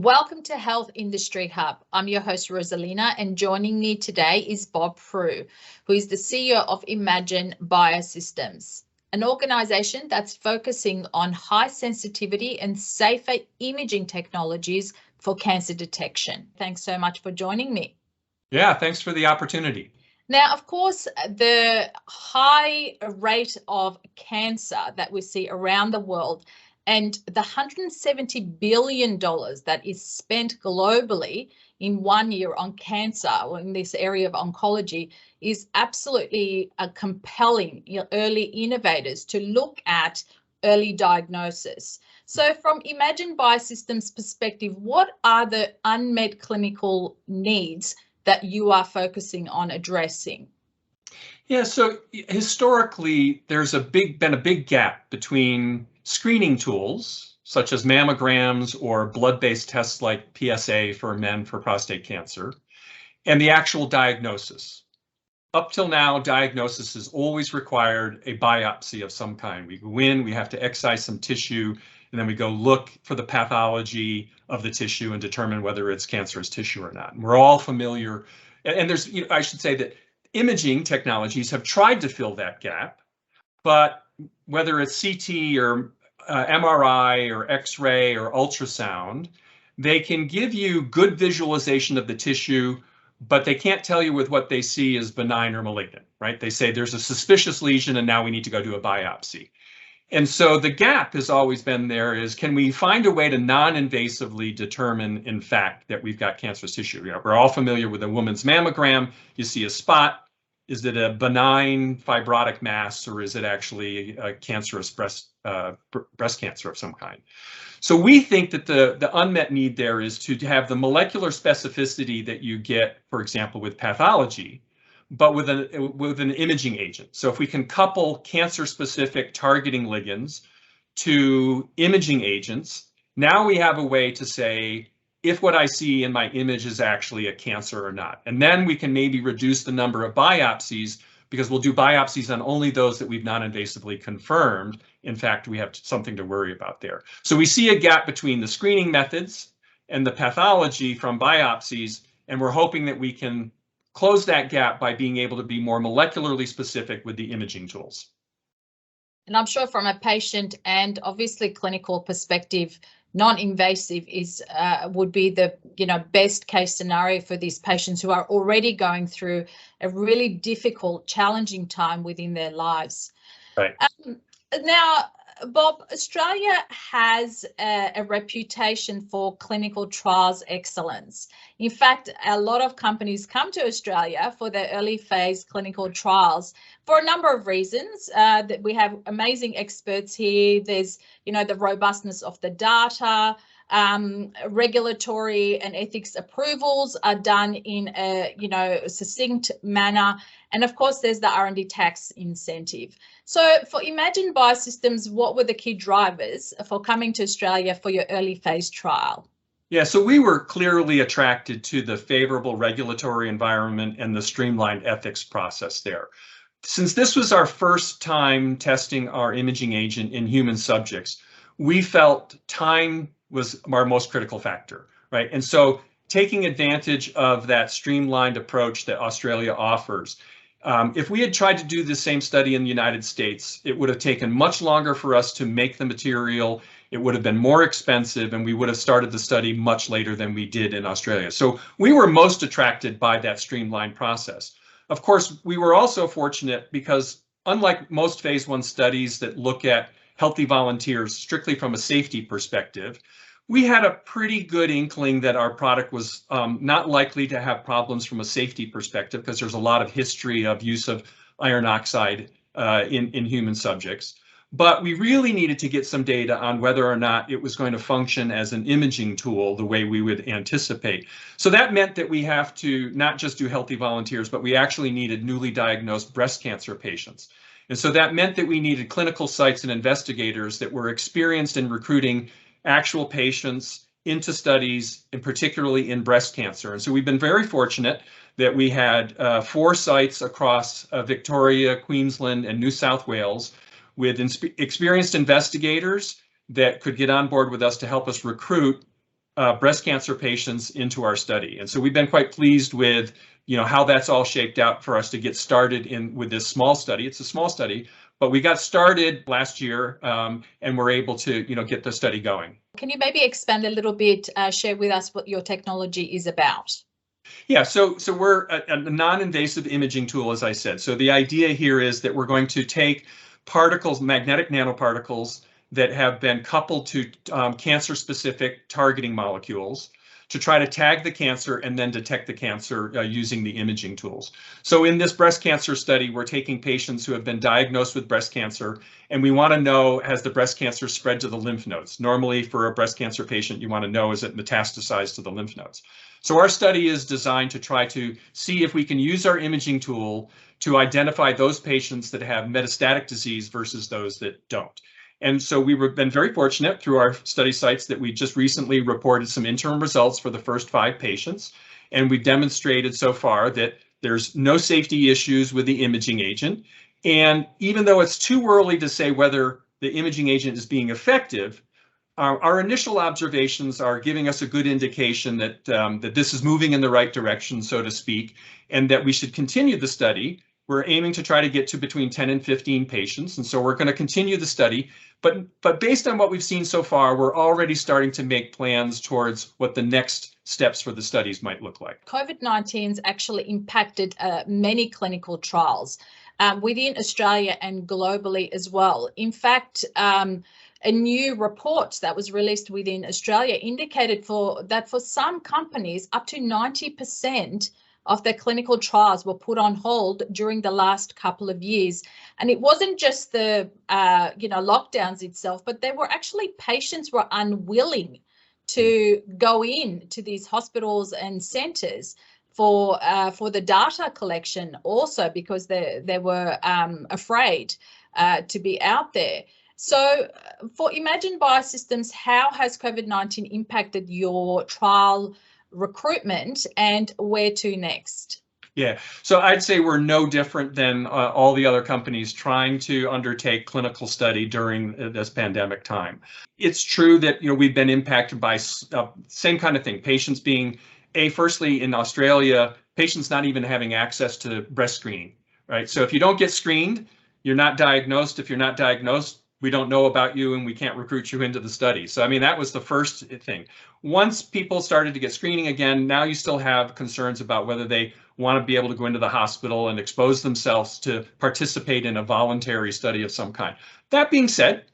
Welcome to Health Industry Hub. I'm your host, Rosalina, and joining me today is Bob Proulx, who is the CEO of Imagion Biosystems, an organization that's focusing on high sensitivity and safer imaging technologies for cancer detection. Thanks so much for joining me. Yeah, thanks for the opportunity. Now, of course, the high rate of cancer that we see around the world and the $170 billion that is spent globally in 1 year on cancer or in this area of oncology is absolutely compelling early innovators to look at early diagnosis. So from Imagion Biosystems' perspective, what are the unmet clinical needs that you are focusing on addressing? Yeah, so historically, there's been a big gap between screening tools, such as mammograms or blood-based tests like PSA for men for prostate cancer, and the actual diagnosis. Up till now, diagnosis has always required a biopsy of some kind. We go in, we have to excise some tissue, and then we go look for the pathology of the tissue and determine whether it's cancerous tissue or not. And we're all familiar, and there's, I should say that imaging technologies have tried to fill that gap, but whether it's CT or MRI or X-ray or ultrasound, they can give you good visualization of the tissue, but they can't tell you with what they see is benign or malignant, right? They say there's a suspicious lesion and now we need to go do a biopsy. And so the gap has always been there is, can we find a way to non-invasively determine, in fact, that we've got cancerous tissue? We're all familiar with a woman's mammogram. You see a spot. Is it a benign fibrotic mass, or is it actually a cancerous breast cancer of some kind? So we think that the unmet need there is to have the molecular specificity that you get, for example, with pathology, but with an imaging agent. So if we can couple cancer-specific targeting ligands to imaging agents, now we have a way to say if what I see in my image is actually a cancer or not. And then we can maybe reduce the number of biopsies, because we'll do biopsies on only those that we've non-invasively confirmed. In fact, we have something to worry about there. So we see a gap between the screening methods and the pathology from biopsies, and we're hoping that we can close that gap by being able to be more molecularly specific with the imaging tools. And I'm sure from a patient and obviously clinical perspective, non-invasive is would be the best case scenario for these patients who are already going through a really difficult, challenging time within their lives. Right. Now, Bob, Australia has a reputation for clinical trials excellence. In fact, a lot of companies come to Australia for their early phase clinical trials for a number of reasons. That we have amazing experts here. There's, the robustness of the data. Regulatory and ethics approvals are done in a succinct manner, and of course there's the R&D tax incentive. So for Imagion Biosystems, what were the key drivers for coming to Australia for your early phase trial? Yeah, so we were clearly attracted to the favorable regulatory environment and the streamlined ethics process there. Since this was our first time testing our imaging agent in human subjects, we felt time was our most critical factor, right? And so taking advantage of that streamlined approach that Australia offers, if we had tried to do the same study in the United States, it would have taken much longer for us to make the material. It would have been more expensive, and we would have started the study much later than we did in Australia. So we were most attracted by that streamlined process. Of course, we were also fortunate because unlike most phase 1 studies that look at healthy volunteers strictly from a safety perspective, we had a pretty good inkling that our product was not likely to have problems from a safety perspective, because there's a lot of history of use of iron oxide in human subjects. But we really needed to get some data on whether or not it was going to function as an imaging tool the way we would anticipate. So that meant that we have to not just do healthy volunteers, but we actually needed newly diagnosed breast cancer patients. And so that meant that we needed clinical sites and investigators that were experienced in recruiting actual patients into studies, and particularly in breast cancer. And so we've been very fortunate that we had 4 sites across Victoria, Queensland, and New South Wales with experienced investigators that could get on board with us to help us recruit breast cancer patients into our study. And so we've been quite pleased with, how that's all shaped out for us to get started with this small study. It's a small study, but we got started last year, and we're able to, get the study going. Can you maybe expand a little bit, share with us what your technology is about? Yeah, so we're a non-invasive imaging tool, as I said. So the idea here is that we're going to take particles, magnetic nanoparticles that have been coupled to cancer-specific targeting molecules to try to tag the cancer and then detect the cancer using the imaging tools. So in this breast cancer study, we're taking patients who have been diagnosed with breast cancer, and we want to know, has the breast cancer spread to the lymph nodes? Normally, for a breast cancer patient, you want to know, is it metastasized to the lymph nodes? So our study is designed to try to see if we can use our imaging tool to identify those patients that have metastatic disease versus those that don't. And so we've been very fortunate through our study sites that we just recently reported some interim results for the first 5 patients. And we've demonstrated so far that there's no safety issues with the imaging agent. And even though it's too early to say whether the imaging agent is being effective, our initial observations are giving us a good indication that, that this is moving in the right direction, so to speak, and that we should continue the study. We're aiming to try to get to between 10 and 15 patients, and so we're going to continue the study. But based on what we've seen so far, we're already starting to make plans towards what the next steps for the studies might look like. COVID-19's actually impacted many clinical trials within Australia and globally as well. In fact, a new report that was released within Australia indicated that for some companies, up to 90% of their clinical trials were put on hold during the last couple of years. And it wasn't just the lockdowns itself, but there were actually patients were unwilling to go in to these hospitals and centres for the data collection, also because they were afraid to be out there. So for Imagion Biosystems, how has COVID-19 impacted your trial recruitment and where to next? Yeah, so I'd say we're no different than all the other companies trying to undertake clinical study during this pandemic time. It's true that we've been impacted by same kind of thing, patients being, firstly in Australia, patients not even having access to breast screening, right? So if you don't get screened, you're not diagnosed. If you're not diagnosed, we don't know about you and we can't recruit you into the study. So, I mean, that was the first thing. Once people started to get screening again, now you still have concerns about whether they want to be able to go into the hospital and expose themselves to participate in a voluntary study of some kind. That being said,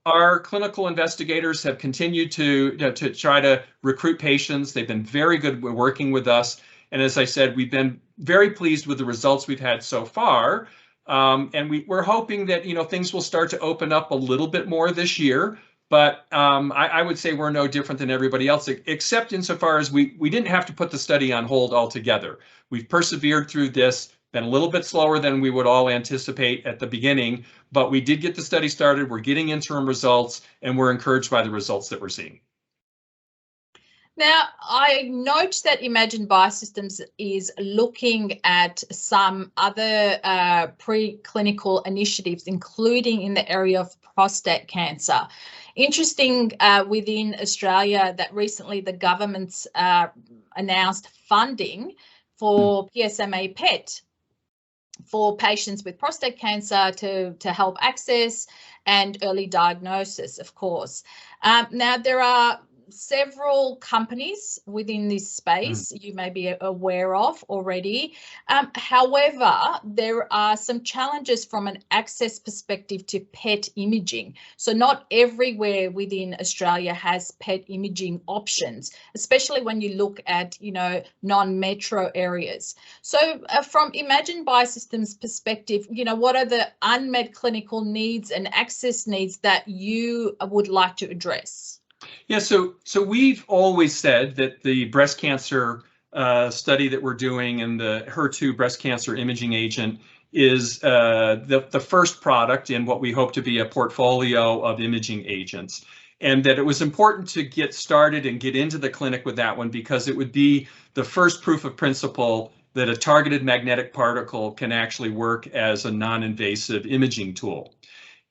our clinical investigators have continued to try to recruit patients. They've been very good at working with us. And as I said, we've been very pleased with the results we've had so far. And we're hoping that things will start to open up a little bit more this year, but I would say we're no different than everybody else, except insofar as we didn't have to put the study on hold altogether. We've persevered through this, been a little bit slower than we would all anticipate at the beginning, but we did get the study started. We're getting interim results, and we're encouraged by the results that we're seeing. Now, I note that Imagion Biosystems is looking at some other preclinical initiatives, including in the area of prostate cancer. Interesting within Australia that recently the government's announced funding for PSMA PET for patients with prostate cancer to help access and early diagnosis, of course. Now, there are several companies within this space you may be aware of already. However, there are some challenges from an access perspective to PET imaging. So not everywhere within Australia has PET imaging options, especially when you look at, non-metro areas. So from Imagion Biosystems perspective, what are the unmet clinical needs and access needs that you would like to address? Yeah, so we've always said that the breast cancer study that we're doing and the HER2 breast cancer imaging agent is the first product in what we hope to be a portfolio of imaging agents, and that it was important to get started and get into the clinic with that one because it would be the first proof of principle that a targeted magnetic particle can actually work as a non-invasive imaging tool.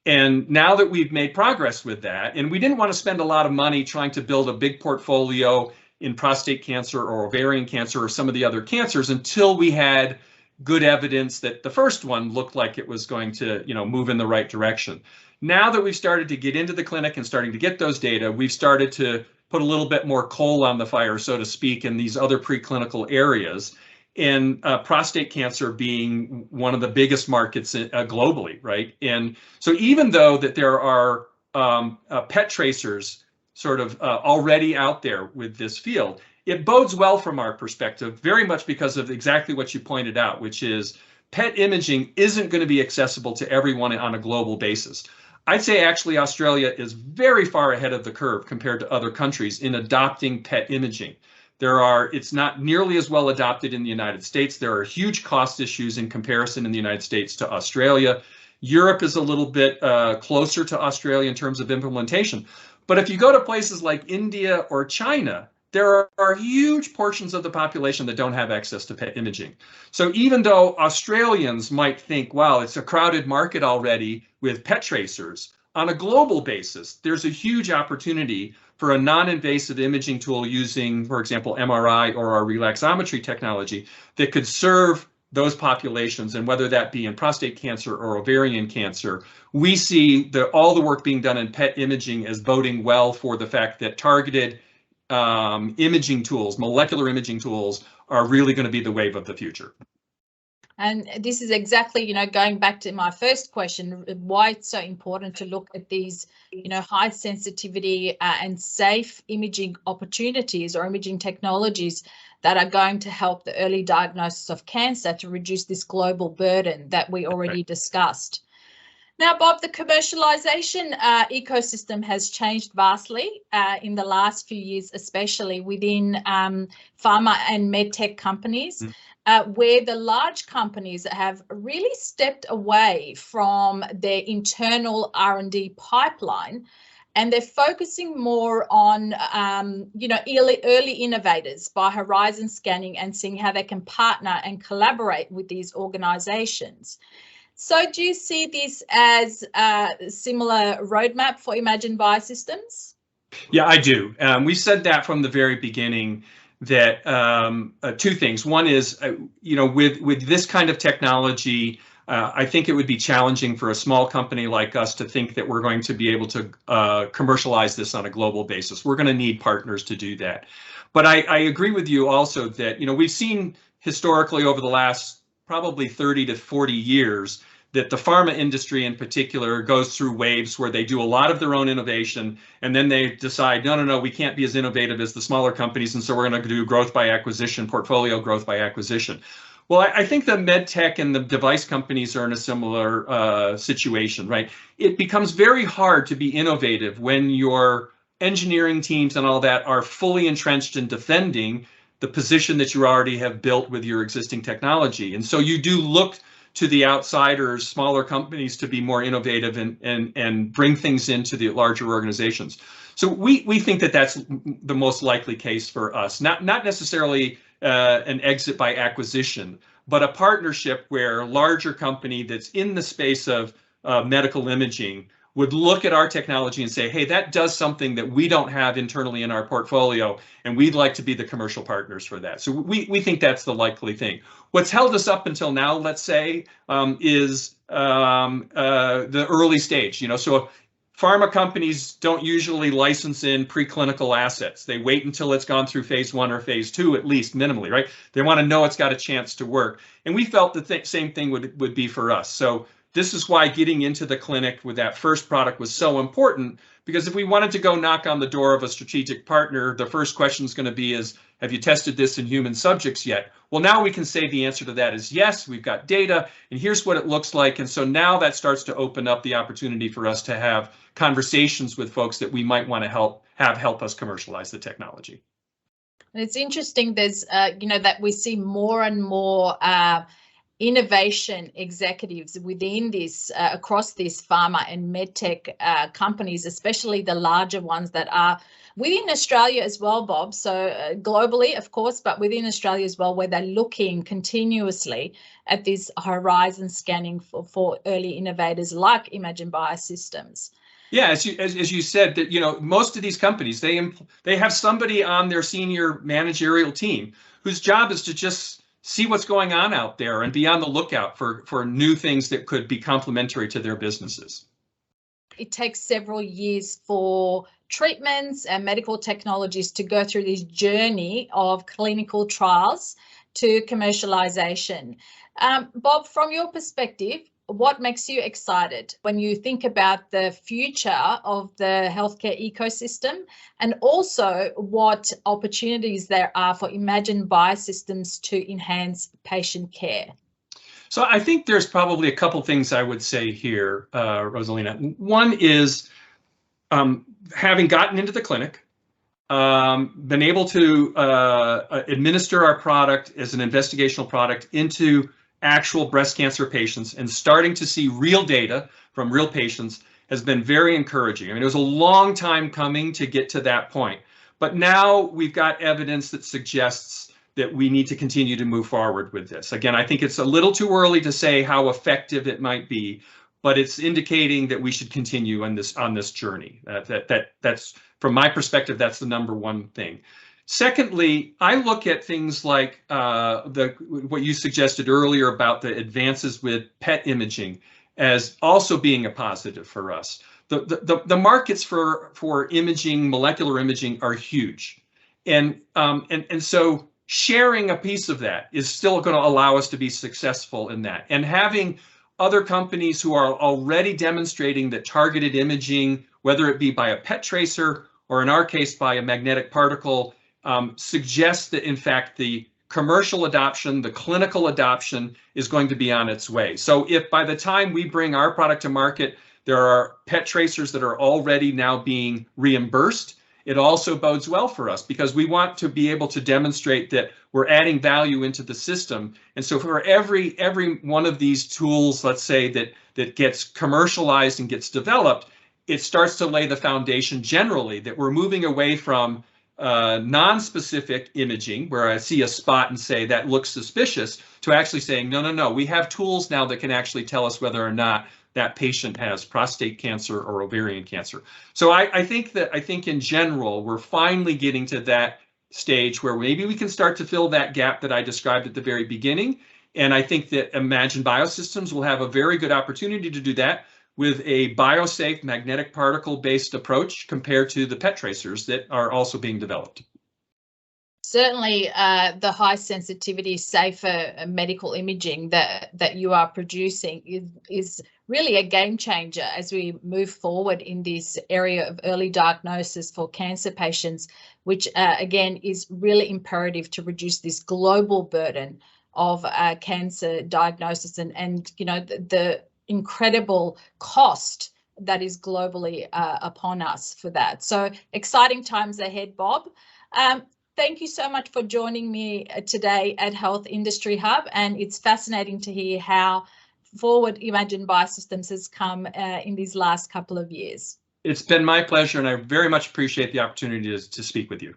And now that we've made progress with that, and we didn't want to spend a lot of money trying to build a big portfolio in prostate cancer or ovarian cancer or some of the other cancers until we had good evidence that the first one looked like it was going to, move in the right direction. Now that we've started to get into the clinic and starting to get those data, we've started to put a little bit more coal on the fire, so to speak, in these other preclinical areas, and prostate cancer being one of the biggest markets globally, right? And so even though that there are PET tracers sort of already out there with this field, it bodes well from our perspective, very much because of exactly what you pointed out, which is PET imaging isn't going to be accessible to everyone on a global basis. I'd say actually Australia is very far ahead of the curve compared to other countries in adopting PET imaging. It's not nearly as well adopted in the United States. There are huge cost issues in comparison in the United States to Australia. Europe is a little bit closer to Australia in terms of implementation. But if you go to places like India or China, there are huge portions of the population that don't have access to PET imaging. So even though Australians might think, wow, it's a crowded market already with PET tracers, on a global basis, there's a huge opportunity for a non-invasive imaging tool using, for example, MRI or our relaxometry technology that could serve those populations, and whether that be in prostate cancer or ovarian cancer, we see all the work being done in PET imaging as boding well for the fact that targeted imaging tools, molecular imaging tools, are really going to be the wave of the future. And this is exactly, going back to my first question, why it's so important to look at these, high sensitivity and safe imaging opportunities or imaging technologies that are going to help the early diagnosis of cancer to reduce this global burden that we already discussed. Now, Bob, the commercialization ecosystem has changed vastly in the last few years, especially within pharma and medtech companies, where the large companies have really stepped away from their internal R&D pipeline, and they're focusing more on, early innovators by horizon scanning and seeing how they can partner and collaborate with these organizations. So do you see this as a similar roadmap for Imagion Biosystems? Yeah, I do. We said that from the very beginning, that two things. One is, with this kind of technology, I think it would be challenging for a small company like us to think that we're going to be able to commercialize this on a global basis. We're going to need partners to do that. But I agree with you also that, we've seen historically over the last probably 30 to 40 years that the pharma industry in particular goes through waves where they do a lot of their own innovation, and then they decide, no, we can't be as innovative as the smaller companies, and so we're going to do growth by acquisition, portfolio growth by acquisition. Well, I think the med tech and the device companies are in a similar situation, right? It becomes very hard to be innovative when your engineering teams and all that are fully entrenched in defending the position that you already have built with your existing technology. And so you do look to the outsiders, smaller companies, to be more innovative and bring things into the larger organizations. So we think that that's the most likely case for us, not necessarily an exit by acquisition, but a partnership where a larger company that's in the space of medical imaging would look at our technology and say, hey, that does something that we don't have internally in our portfolio, and we'd like to be the commercial partners for that. So we think that's the likely thing. What's held us up until now, let's say, is the early stage. So pharma companies don't usually license in preclinical assets. They wait until it's gone through phase 1 or phase 2, at least minimally, right? They want to know it's got a chance to work. And we felt the same thing would be for us. So this is why getting into the clinic with that first product was so important, because if we wanted to go knock on the door of a strategic partner, the first question is going to be have you tested this in human subjects yet? Well, now we can say the answer to that is yes, we've got data, and here's what it looks like. And so now that starts to open up the opportunity for us to have conversations with folks that we might want to help us commercialize the technology. And it's interesting, there's, that we see more and more innovation executives within this, across these pharma and medtech companies, especially the larger ones that are within Australia as well, Bob. So globally, of course, but within Australia as well, where they're looking continuously at this horizon scanning for early innovators like Imagion Biosystems. Yeah, as you said, that most of these companies, they have somebody on their senior managerial team whose job is to just see what's going on out there and be on the lookout for new things that could be complementary to their businesses. It takes several years for treatments and medical technologies to go through this journey of clinical trials to commercialization. Bob, from your perspective, what makes you excited when you think about the future of the healthcare ecosystem, and also what opportunities there are for Imagion Biosystems to enhance patient care? So I think there's probably a couple things I would say here, Rosalina. One is having gotten into the clinic, been able to administer our product as an investigational product into actual breast cancer patients and starting to see real data from real patients has been very encouraging. I mean, it was a long time coming to get to that point, but now we've got evidence that suggests that we need to continue to move forward with this. Again, I think it's a little too early to say how effective it might be, but it's indicating that we should continue on this journey. That's from my perspective, that's the number one thing. Secondly, I look at things like what you suggested earlier about the advances with PET imaging as also being a positive for us. The markets for imaging, molecular imaging, are huge, and so sharing a piece of that is still going to allow us to be successful in that. And having other companies who are already demonstrating that targeted imaging, whether it be by a PET tracer or in our case by a magnetic particle, suggests that in fact the commercial adoption, the clinical adoption is going to be on its way. So if by the time we bring our product to market, there are PET tracers that are already now being reimbursed, it also bodes well for us because we want to be able to demonstrate that we're adding value into the system. And so for every one of these tools, let's say that gets commercialized and gets developed, it starts to lay the foundation generally that we're moving away from non-specific imaging, where I see a spot and say that looks suspicious, to actually saying, no, we have tools now that can actually tell us whether or not that patient has prostate cancer or ovarian cancer. So I think in general, we're finally getting to that stage where maybe we can start to fill that gap that I described at the very beginning. And I think that Imagion Biosystems will have a very good opportunity to do that with a biosafe magnetic particle-based approach compared to the PET tracers that are also being developed. Certainly, the high sensitivity, safer medical imaging that you are producing is really a game changer as we move forward in this area of early diagnosis for cancer patients, which again is really imperative to reduce this global burden of cancer diagnosis and the incredible cost that is globally upon us for that. So exciting times ahead, Bob. Thank you so much for joining me today at Health Industry Hub, and it's fascinating to hear how forward Imagion Biosystems has come in these last couple of years. It's been my pleasure, and I very much appreciate the opportunity to speak with you.